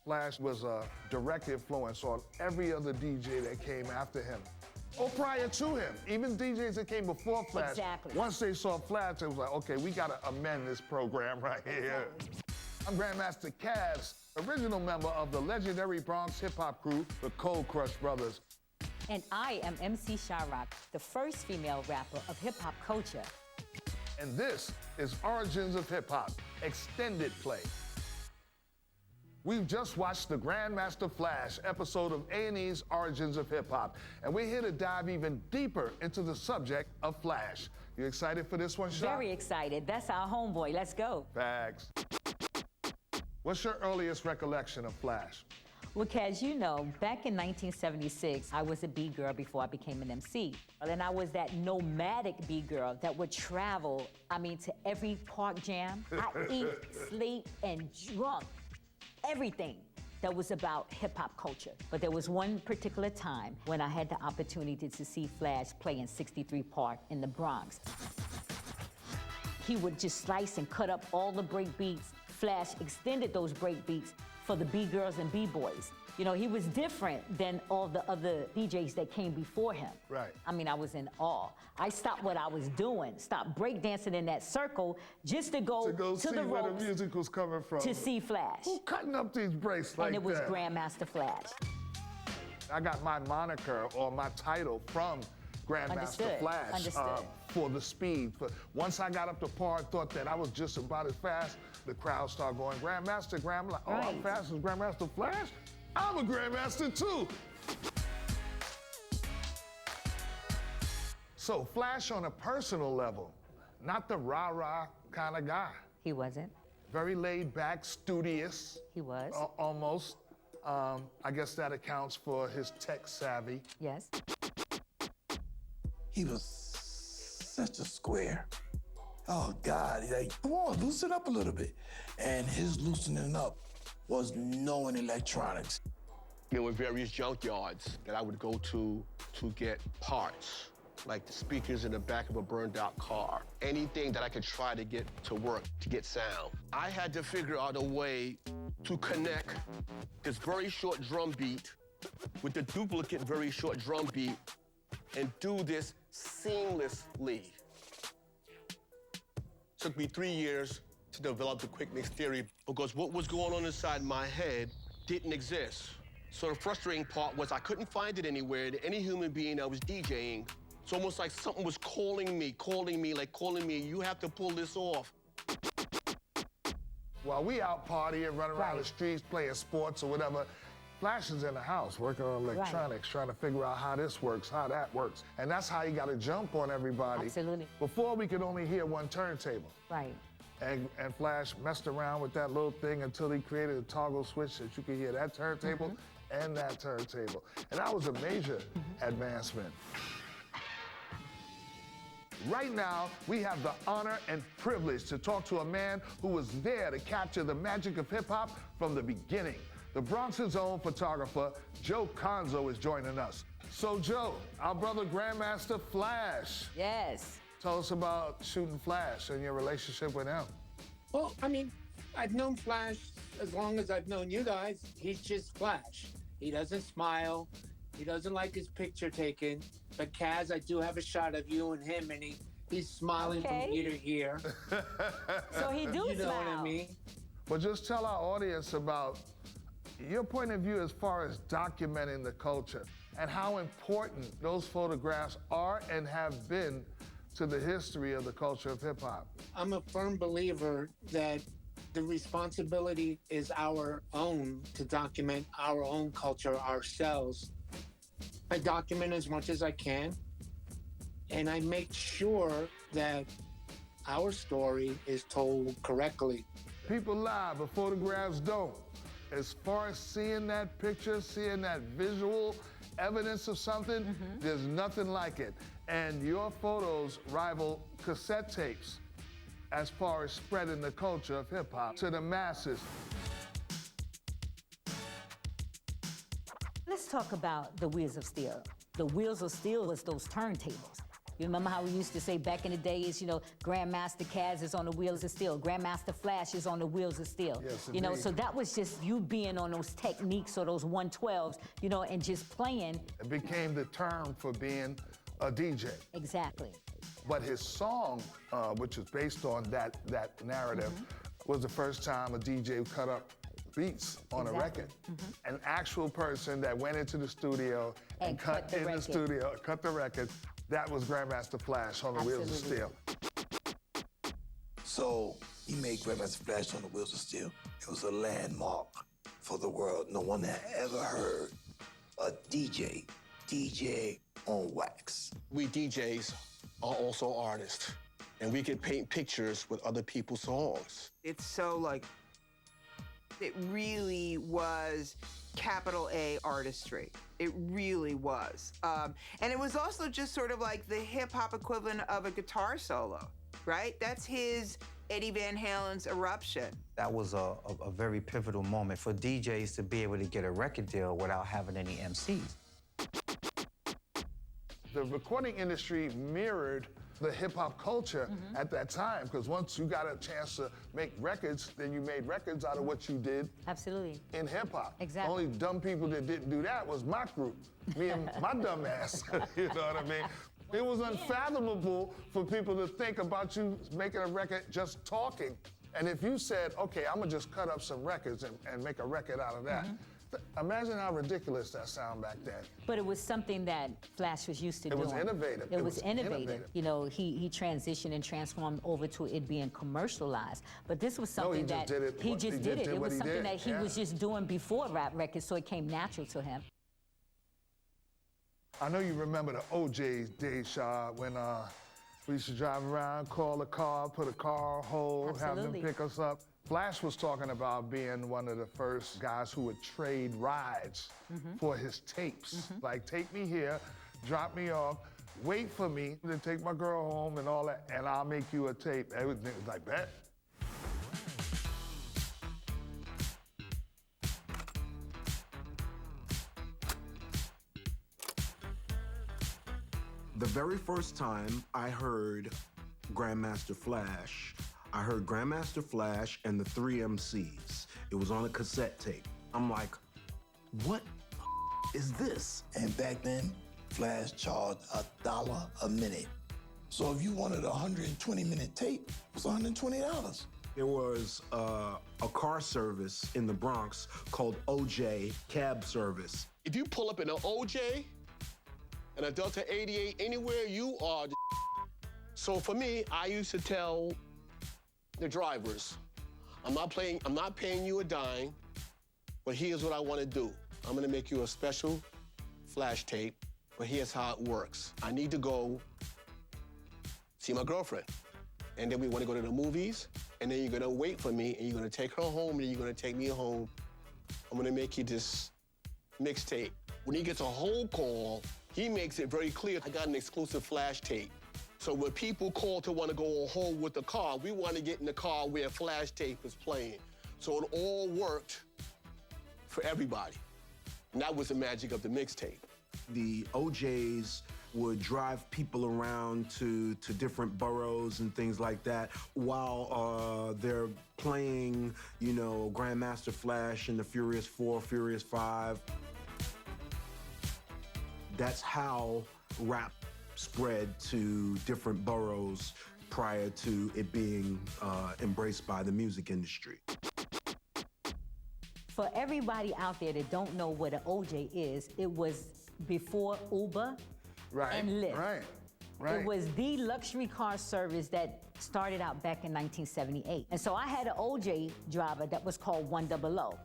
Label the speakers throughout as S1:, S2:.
S1: Flash was a direct influence on every other DJ that came after him. Or prior to him, even DJs that came before Flash.
S2: Exactly.
S1: Once they saw Flash, it was like, okay, we gotta amend this program right here. I'm Grandmaster Caz, original member of the legendary Bronx hip-hop crew, the Cold Crush Brothers.
S2: And I am MC Shyrock, the first female rapper of hip-hop culture.
S1: And this is Origins of Hip-Hop, extended play. We've just watched the Grandmaster Flash episode of A&E's Origins of Hip-Hop, and we're here to dive even deeper into the subject of Flash. You excited for this one, Sha?
S2: Very excited. That's our homeboy. Let's go.
S1: Facts. What's your earliest recollection of Flash?
S2: Well, Kaz, you know, back in 1976, I was a B-girl before I became an MC. And I was that nomadic B-girl that would travel, to every park jam. I eat, sleep, and drunk everything that was about hip-hop culture. But there was one particular time when I had the opportunity to see Flash play in 63 Park in the Bronx. He would just slice and cut up all the break beats. Flash extended those break beats for the B-girls and B-boys. You know, he was different than all the other DJs that came before him.
S1: Right.
S2: I was in awe. I stopped what I was doing, stopped breakdancing in that circle just to go to
S1: see
S2: the
S1: where the
S2: ropes
S1: music was coming from.
S2: to see Flash.
S1: Who cutting up these breaks like that?
S2: And it was Grandmaster Flash.
S1: I got my moniker or my title from Grandmaster
S2: Understood.
S1: Flash
S2: Understood.
S1: For the speed. Once I got up to par and thought that I was just about as fast, the crowd started going, Grandmaster, I'm like, oh,
S2: Right.
S1: I'm fast as Grandmaster Flash? I'm a Grandmaster too. So Flash on a personal level, not the rah-rah kind of guy.
S2: He wasn't.
S1: Very laid back, studious.
S2: He was.
S1: Almost. I guess that accounts for his tech savvy.
S2: Yes.
S3: He was such a square. Oh God, he's like, come on, loosen up a little bit. And his loosening up was knowing electronics.
S4: There were various junkyards that I would go to get parts, like the speakers in the back of a burned out car. Anything that I could try to get to work, to get sound. I had to figure out a way to connect this very short drum beat with the duplicate very short drum beat and do this seamlessly. Took me 3 years to develop the quick mix theory because what was going on inside my head didn't exist. So the frustrating part was I couldn't find it anywhere to any human being that was DJing. It's almost like something was calling me, you have to pull this off.
S1: While we out partying, running around
S2: Right.
S1: the streets, playing sports or whatever, Flash is in the house working on electronics, trying to figure out how this works, how that works. And that's how you got to jump on everybody.
S2: Absolutely.
S1: Before, we could only hear one turntable.
S2: Right.
S1: And Flash messed around with that little thing until he created a toggle switch that you could hear that turntable and that turntable. And that was a major advancement. Right now, we have the honor and privilege to talk to a man who was there to capture the magic of hip-hop from the beginning. The Bronx's own photographer, Joe Conzo, is joining us. So Joe, our brother Grandmaster Flash.
S2: Yes.
S1: Tell us about shooting Flash and your relationship with him.
S5: Well, I've known Flash as long as I've known you guys. He's just Flash. He doesn't smile. He doesn't like his picture taken. But Kaz, I do have a shot of you and him, and he's smiling from ear to ear.
S2: So he do
S5: You know
S2: smile.
S5: what I mean?
S1: But just tell our audience about your point of view as far as documenting the culture and how important those photographs are and have been to the history of the culture of hip-hop.
S5: I'm a firm believer that the responsibility is our own to document our own culture ourselves. I document as much as I can, and I make sure that our story is told correctly.
S1: People lie, but photographs don't. As far as seeing that picture, seeing that visual evidence of something, there's nothing like it. And your photos rival cassette tapes as far as spreading the culture of hip-hop to the masses.
S2: Let's talk about the Wheels of Steel. The Wheels of Steel was those turntables. You remember how we used to say back in the days, you know, Grandmaster Kaz is on the wheels of steel, Grandmaster Flash is on the wheels of steel.
S1: Yes,
S2: you know,
S1: indeed.
S2: so that was just you being on those techniques or those 112s, you know, and just playing.
S1: It became the term for being a DJ.
S2: Exactly.
S1: But his song, which is based on that narrative, was the first time a DJ cut up beats on a record. An actual person that went into the studio and cut in the studio, cut the record. That was Grandmaster Flash on the Wheels of Steel.
S3: So he made Grandmaster Flash on the Wheels of Steel. It was a landmark for the world. No one had ever heard a DJ on wax.
S4: We DJs are also artists, and we can paint pictures with other people's songs.
S6: It's so like, it really was capital A artistry. It really was. And it was also just sort of like the hip hop equivalent of a guitar solo, right? That's his Eddie Van Halen's Eruption.
S7: That was a very pivotal moment for DJs to be able to get a record deal without having any MCs.
S1: The recording industry mirrored the hip-hop culture at that time, because once you got a chance to make records, then you made records out of what you did
S2: Absolutely.
S1: in hip-hop.
S2: Exactly.
S1: Only dumb people that didn't do that was my group, me and my dumb ass, you know what I mean? It was unfathomable for people to think about you making a record just talking. And if you said, okay, I'm gonna just cut up some records and make a record out of that, imagine how ridiculous that sounded back then.
S2: But it was something that Flash was used to doing.
S1: It was innovative.
S2: It was innovative. You know, he transitioned and transformed over to it being commercialized. But this was something
S1: he just
S2: that
S1: did it.
S2: he just did it. It was something that he
S1: Yeah.
S2: was just doing before rap records, so it came natural to him.
S1: I know you remember the OJ days, Shaw, when we used to drive around, call a car, put a car on hold, have them
S2: Absolutely.
S1: pick us up. Flash was talking about being one of the first guys who would trade rides for his tapes. Like, take me here, drop me off, wait for me to take my girl home and all that, and I'll make you a tape. Everything was like that.
S8: The very first time I heard Grandmaster Flash, I heard Grandmaster Flash and the 3 MCs. It was on a cassette tape. I'm like, what is this?
S3: And back then, Flash charged $1 a minute. So if you wanted a 120-minute tape, it was $120.
S8: There was a car service in the Bronx called OJ Cab Service.
S4: If you pull up in an OJ and a Delta 88 anywhere, you are the So for me, I used to tell the drivers, I'm not paying you a dime, but here's what I want to do. I'm gonna make you a special flash tape, but here's how it works. I need to go see my girlfriend. And then we want to go to the movies, and then you're gonna wait for me, and you're gonna take her home, and you're gonna take me home. I'm gonna make you this mixtape. When he gets a whole call, he makes it very clear, I got an exclusive flash tape. So when people call to want to go home with the car, we want to get in the car where flash tape is playing. So it all worked for everybody. And that was the magic of the mixtape.
S8: The OJs would drive people around to different boroughs and things like that while they're playing, you know, Grandmaster Flash and the Furious 4, Furious 5. That's how rap spread to different boroughs prior to it being embraced by the music industry.
S2: For everybody out there that don't know what an OJ is, it was before Uber and Lyft.
S1: Right.
S2: It was the luxury car service that started out back in 1978. And so I had an OJ driver that was called 100.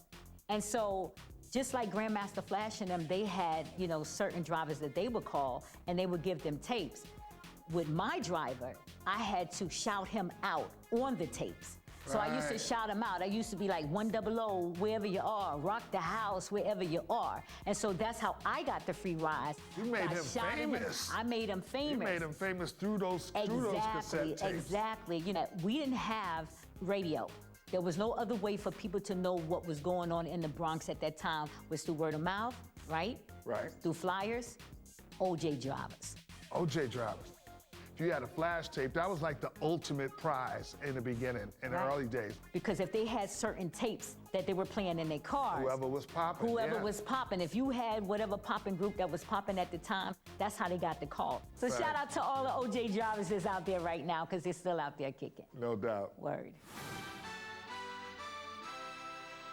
S2: And so just like Grandmaster Flash and them, they had, you know, certain drivers that they would call and they would give them tapes. With my driver, I had to shout him out on the tapes. So I used to shout him out. I used to be like 100, wherever you are, rock the house, wherever you are. And so that's how I got the free rides.
S1: You made
S2: I
S1: him
S2: shouted
S1: famous.
S2: I made him famous.
S1: You made him famous through those cassette tapes.
S2: Exactly. You know, we didn't have radio. There was no other way for people to know what was going on in the Bronx at that time was through word of mouth, right?
S1: Right.
S2: Through flyers, OJ drivers.
S1: OJ drivers. if you had a flash tape, that was like the ultimate prize in the beginning, in the early days.
S2: Because if they had certain tapes that they were playing in their cars,
S1: Whoever was popping,
S2: was popping. If you had whatever popping group that was popping at the time, that's how they got the call. So
S1: Right.
S2: shout out to all the OJ Jarvises out there right now, because they're still out there kicking.
S1: No doubt.
S2: Word.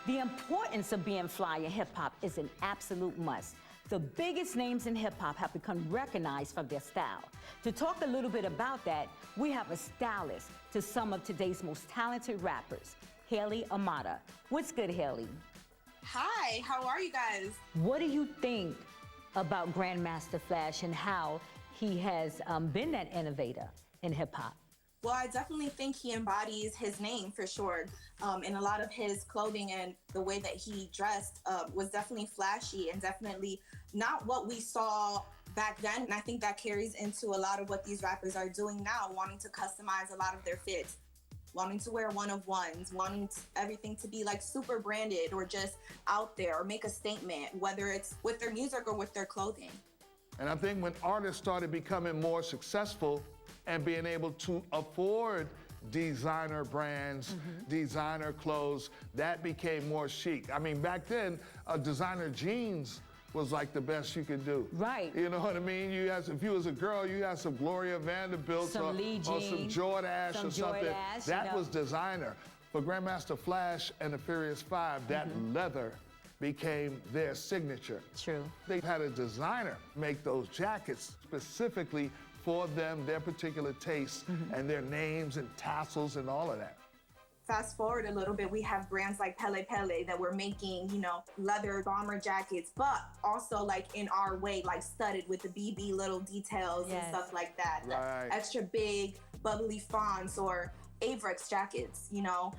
S2: The importance of being fly in hip-hop is an absolute must. The biggest names in hip-hop have become recognized for their style. To talk a little bit about that, we have a stylist to some of today's most talented rappers, Haley Amata. What's good, Haley?
S9: Hi, how are you guys?
S2: What do you think about Grandmaster Flash and how he has been that innovator in hip-hop?
S9: Well, I definitely think he embodies his name for sure. And a lot of his clothing and the way that he dressed was definitely flashy and definitely not what we saw back then. And I think that carries into a lot of what these rappers are doing now, wanting to customize a lot of their fits, wanting to wear one-of-ones, wanting everything to be like super branded or just out there or make a statement, whether it's with their music or with their clothing.
S1: And I think when artists started becoming more successful and being able to afford designer brands, designer clothes, that became more chic. I mean, back then, designer jeans was like the best you could do.
S2: Right.
S1: You know what I mean? You had, if you was a girl, you had some Gloria Vanderbilt
S2: Some Lee
S1: or some
S2: jeans,
S1: Jordache
S2: some
S1: or something.
S2: Jordache,
S1: That
S2: you know.
S1: was designer. For Grandmaster Flash and the Furious Five, that leather became their signature.
S2: True.
S1: They had a designer make those jackets specifically for them, their particular tastes, and their names and tassels and all of that.
S9: Fast forward a little bit, we have brands like Pele Pele that were making, you know, leather bomber jackets, but also like in our way, like studded with the BB little details and stuff like that. The
S1: Right.
S9: extra big, bubbly fonts or Avrex jackets, you know,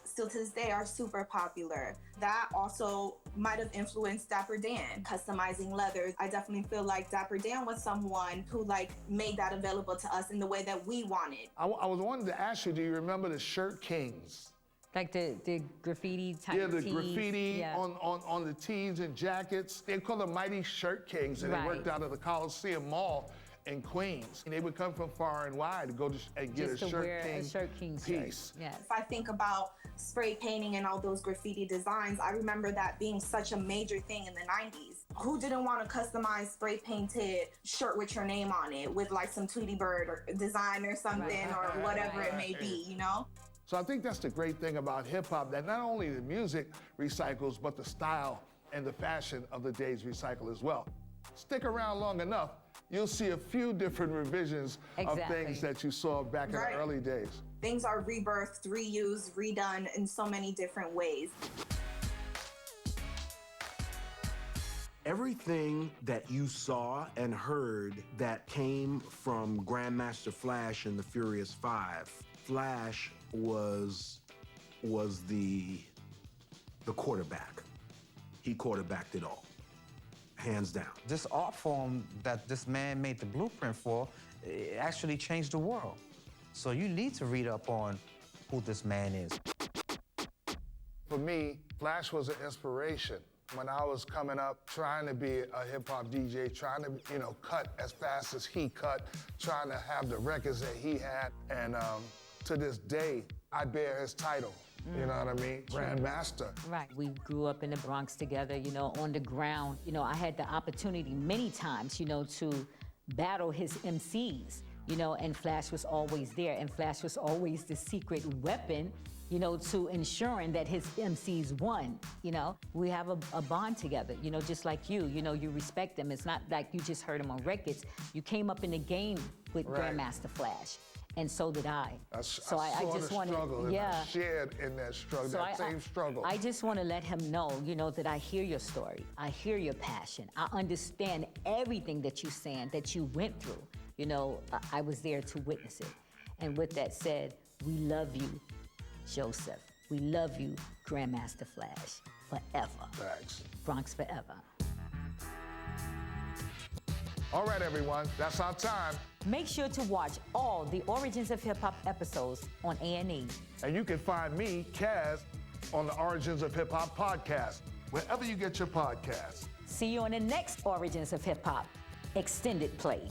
S9: still to this day are super popular. That also might have influenced Dapper Dan, customizing leathers. I definitely feel like Dapper Dan was someone who like made that available to us in the way that we wanted.
S1: I was wanting to ask you, do you remember the Shirt Kings?
S2: Like the graffiti type
S1: Yeah, the
S2: tees.
S1: graffiti
S2: Yeah.
S1: on the tees and jackets. They called them Mighty Shirt Kings, and
S2: Right.
S1: they worked out of the Coliseum Mall in Queens. And they would come from far and wide to go and get
S2: Just
S1: a
S2: to
S1: Shirt
S2: wear
S1: King
S2: a Shirt King
S1: piece.
S2: shirt. Yes.
S9: If I think about spray painting and all those graffiti designs, I remember that being such a major thing in the 90s. Who didn't want a customized spray painted shirt with your name on it with like some Tweety Bird or design or something or whatever it may be, you know?
S1: So I think that's the great thing about hip hop, that not only the music recycles, but the style and the fashion of the days recycle as well. Stick around long enough, you'll see a few different revisions of things that you saw back in the early days.
S9: Things are rebirthed, reused, redone in so many different ways.
S8: Everything that you saw and heard that came from Grandmaster Flash and the Furious Five, Flash was the quarterback. He quarterbacked it all, hands down.
S7: This art form that this man made the blueprint for, it actually changed the world. So you need to read up on who this man is.
S1: For me, Flash was an inspiration. When I was coming up, trying to be a hip-hop DJ, trying to, you know, cut as fast as he cut, trying to have the records that he had. And to this day, I bear his title. You know what I mean? Grandmaster.
S2: Right. We grew up in the Bronx together, you know, on the ground. You know, I had the opportunity many times, you know, to battle his MCs, you know, and Flash was always there. And Flash was always the secret weapon, you know, to ensuring that his MCs won, you know. We have a bond together, you know, just like you know, you respect him. It's not like you just heard him on records. You came up in the game with Grandmaster Flash. And so did I. So I just want to,
S1: I shared in that struggle,
S2: so
S1: same struggle.
S2: I just want to let him know, you know, that I hear your story. I hear your passion. I understand everything that you're saying, that you went through. You know, I was there to witness it. And with that said, we love you, Joseph. We love you, Grandmaster Flash, forever.
S1: Thanks.
S2: Bronx forever.
S1: All right, everyone, that's our time.
S2: Make sure to watch all the Origins of Hip-Hop episodes on A&E.
S1: And you can find me, Kaz, on the Origins of Hip-Hop podcast, wherever you get your podcasts.
S2: See you on the next Origins of Hip-Hop extended play.